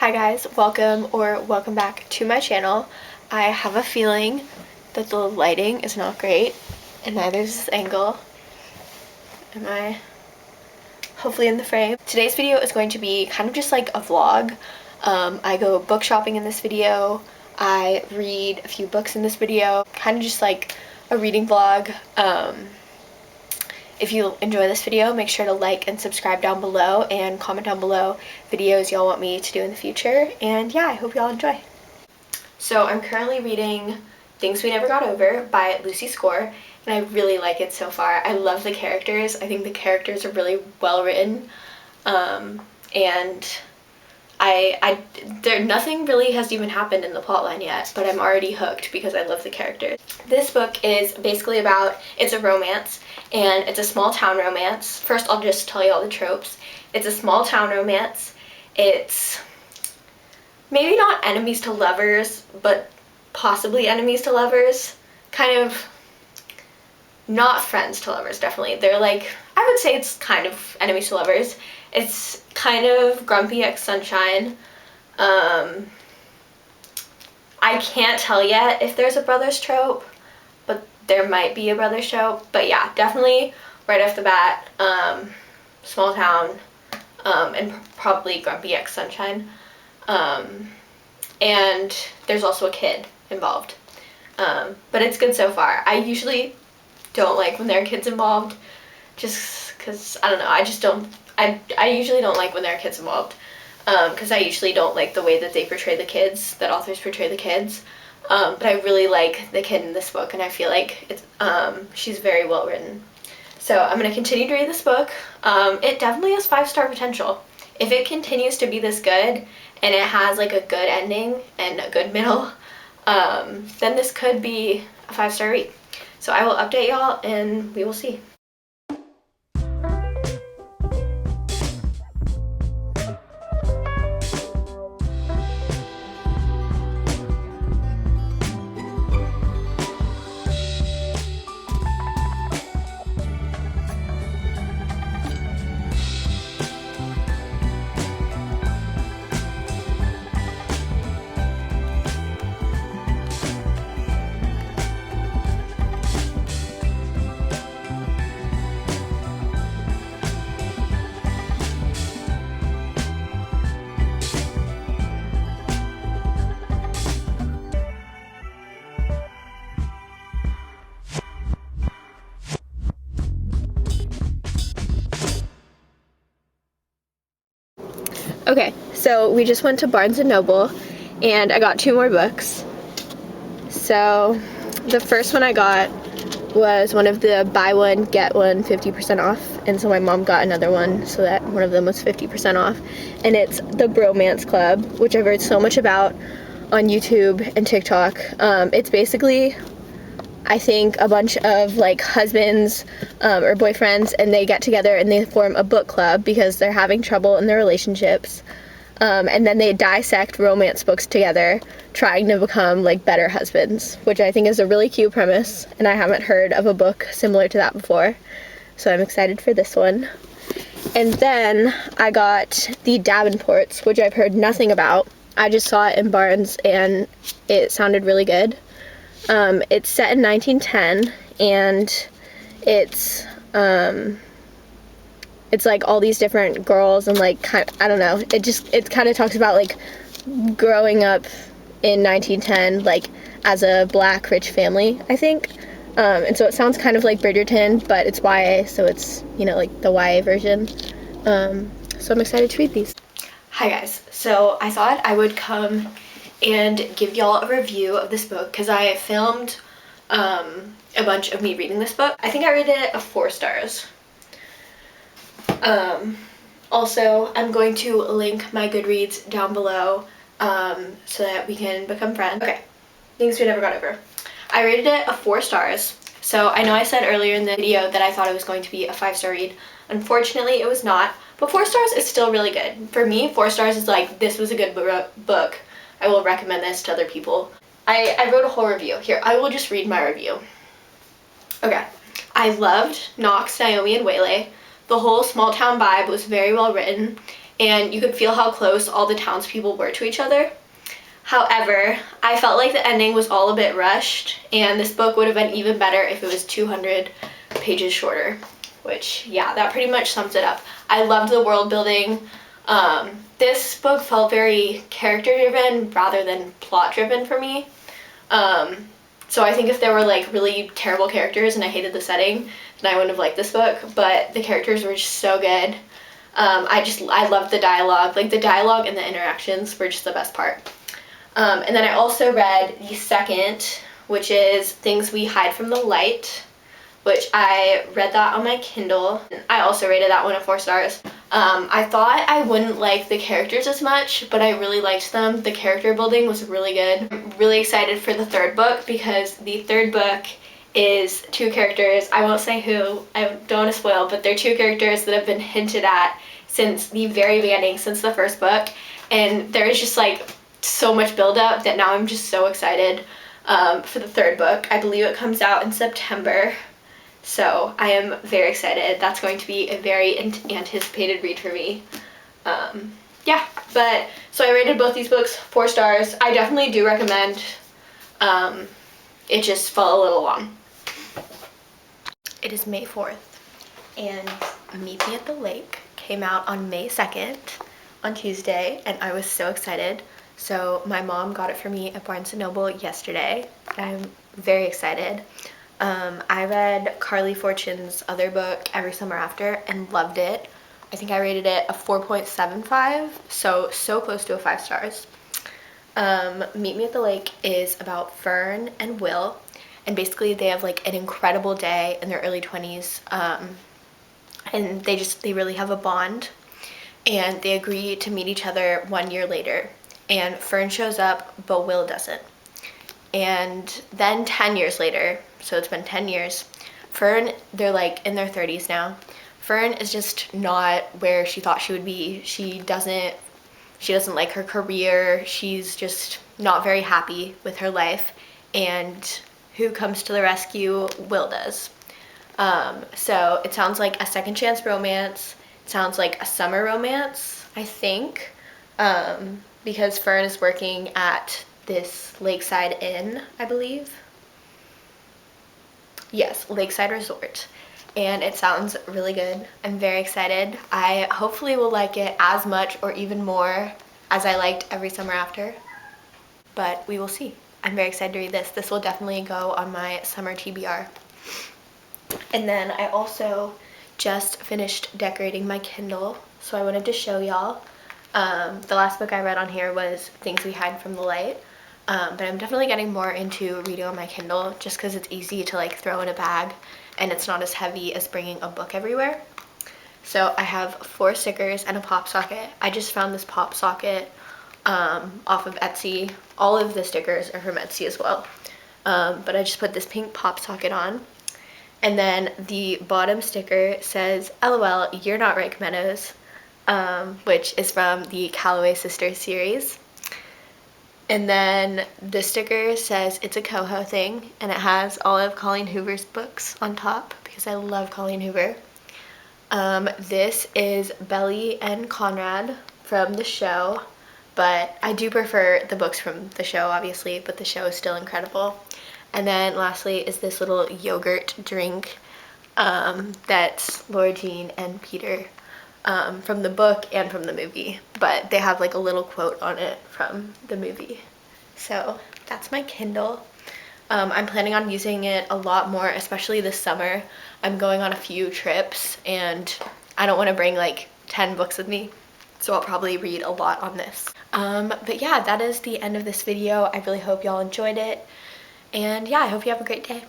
Hi guys, welcome back to my channel. I have a feeling that the lighting is not great, and neither is this angle. Am I hopefully in the frame? Today's video is going to be kind of just like a vlog. I go book shopping in this video. I read a few books in this video. Kind of just like a reading vlog. If you enjoy this video, make sure to like and subscribe down below and comment down below videos y'all want me to do in the future. And yeah, I hope y'all enjoy. So I'm currently reading Things We Never Got Over by Lucy Score, and I really like it so far. I love the characters. I think the characters are really well written, and nothing really has even happened in the plotline yet, but I'm already hooked because I love the characters. This book is basically it's a romance, and it's a small town romance. First, I'll just tell you all the tropes. It's a small town romance. It's maybe not enemies to lovers, but possibly enemies to lovers. Kind of not friends to lovers, definitely. They're like, I would say it's kind of enemies to lovers. It's kind of Grumpy X Sunshine. I can't tell yet if there's a brothers trope, but there might be a brothers trope. But yeah, definitely right off the bat, small town, and probably Grumpy X Sunshine. And there's also a kid involved. But it's good so far. I usually don't like when there are kids involved, just because, I don't know, I usually don't like when there are kids involved, because I usually don't like the way that they portray the kids, that authors portray the kids, but I really like the kid in this book, and I feel like she's very well written. So I'm going to continue to read this book. It definitely has 5-star potential. If it continues to be this good, and it has like a good ending and a good middle, then this could be a 5-star read. So I will update y'all, and we will see. Okay, so we just went to Barnes & Noble, and I got 2 more books. So the first one I got was one of the buy one, get one 50% off, and so my mom got another one so that one of them was 50% off, and it's The Bromance Club, which I've heard so much about on YouTube and TikTok. It's basically, I think, a bunch of like husbands or boyfriends, and they get together and they form a book club because they're having trouble in their relationships, and then they dissect romance books together, trying to become like better husbands, which I think is a really cute premise, and I haven't heard of a book similar to that before, so I'm excited for this one. And then I got The Davenports, which I've heard nothing about. I just saw it in Barnes and it sounded really good. It's set in 1910, and it's like all these different girls, and like I don't know, it kind of talks about like growing up in 1910, like as a black rich family, I think, and so it sounds kind of like Bridgerton, but it's YA, so it's, you know, like the YA version. So I'm excited to read these. Hi guys, so I thought I would come and give y'all a review of this book because I filmed a bunch of me reading this book. I think I rated it a 4 stars. Also, I'm going to link my Goodreads down below so that we can become friends. Okay, Things We Never Got Over. I rated it a 4 stars. So I know I said earlier in the video that I thought it was going to be a 5-star read. Unfortunately, it was not, but 4 stars is still really good. For me, 4 stars is like, this was a good book. I will recommend this to other people. I wrote a whole review. Here, I will just read my review. Okay. I loved Knox, Naomi, and Waylay. The whole small town vibe was very well written, and you could feel how close all the townspeople were to each other. However, I felt like the ending was all a bit rushed, and this book would have been even better if it was 200 pages shorter, which, yeah, that pretty much sums it up. I loved the world building. This book felt very character-driven rather than plot-driven for me. So I think if there were like really terrible characters and I hated the setting, then I wouldn't have liked this book, but the characters were just so good. I loved the dialogue. Like, the dialogue and the interactions were just the best part. And then I also read the second, which is Things We Hide from the Light, which I read that on my Kindle. I also rated that one a 4 stars. I thought I wouldn't like the characters as much, but I really liked them. The character building was really good. I'm really excited for the third book because the third book is 2 characters. I won't say who, I don't want to spoil, but they're 2 characters that have been hinted at since the very beginning, since the first book. And there is just like so much buildup that now I'm just so excited for the third book. I believe it comes out in September. So I am very excited. That's going to be a very anticipated read for me. Yeah, but so I rated both these books 4 stars. I definitely do recommend. It just felt a little long. It is May 4th, and Meet Me at the Lake came out on May 2nd on Tuesday, and I was so excited. So my mom got it for me at Barnes & Noble yesterday. I'm very excited. I read Carly Fortune's other book, Every Summer After, and loved it. I think I rated it a 4.75, so close to a 5 stars. Meet Me at the Lake is about Fern and Will, and basically they have like an incredible day in their early 20s, and they really have a bond, and they agree to meet each other 1 year later, and Fern shows up, but Will doesn't. And then 10 years later, so it's been 10 years, Fern, they're like in their 30s now. Fern is just not where she thought she would be. She doesn't like her career. She's just not very happy with her life. And who comes to the rescue? Will does. So it sounds like a second chance romance. It sounds like a summer romance, I think, because Fern is working at this lakeside inn, I believe. Yes, Lakeside Resort. And it sounds really good. I'm very excited. I hopefully will like it as much or even more as I liked Every Summer After. But we will see. I'm very excited to read this. This will definitely go on my summer TBR. And then I also just finished decorating my Kindle, so I wanted to show y'all. The last book I read on here was Things We Hide from the Light. But I'm definitely getting more into reading on my Kindle just because it's easy to like throw in a bag and it's not as heavy as bringing a book everywhere. So I have 4 stickers and a pop socket. I just found this pop socket off of Etsy. All of the stickers are from Etsy as well. But I just put this pink pop socket on. And then the bottom sticker says, LOL, you're not Rick Meadows, which is from the Calloway Sisters series. And then the sticker says it's a Coho thing, and it has all of Colleen Hoover's books on top because I love Colleen Hoover. This is Belly and Conrad from the show, but I do prefer the books from the show, obviously, but the show is still incredible. And then lastly is this little yogurt drink that's Laura Jean and Peter from the book and from the movie, but they have like a little quote on it from the movie. So that's my Kindle. I'm planning on using it a lot more, especially this summer. I'm going on a few trips and I don't want to bring like 10 books with me, so I'll probably read a lot on this. But yeah, that is the end of this video. I really hope y'all enjoyed it, and yeah, I hope you have a great day.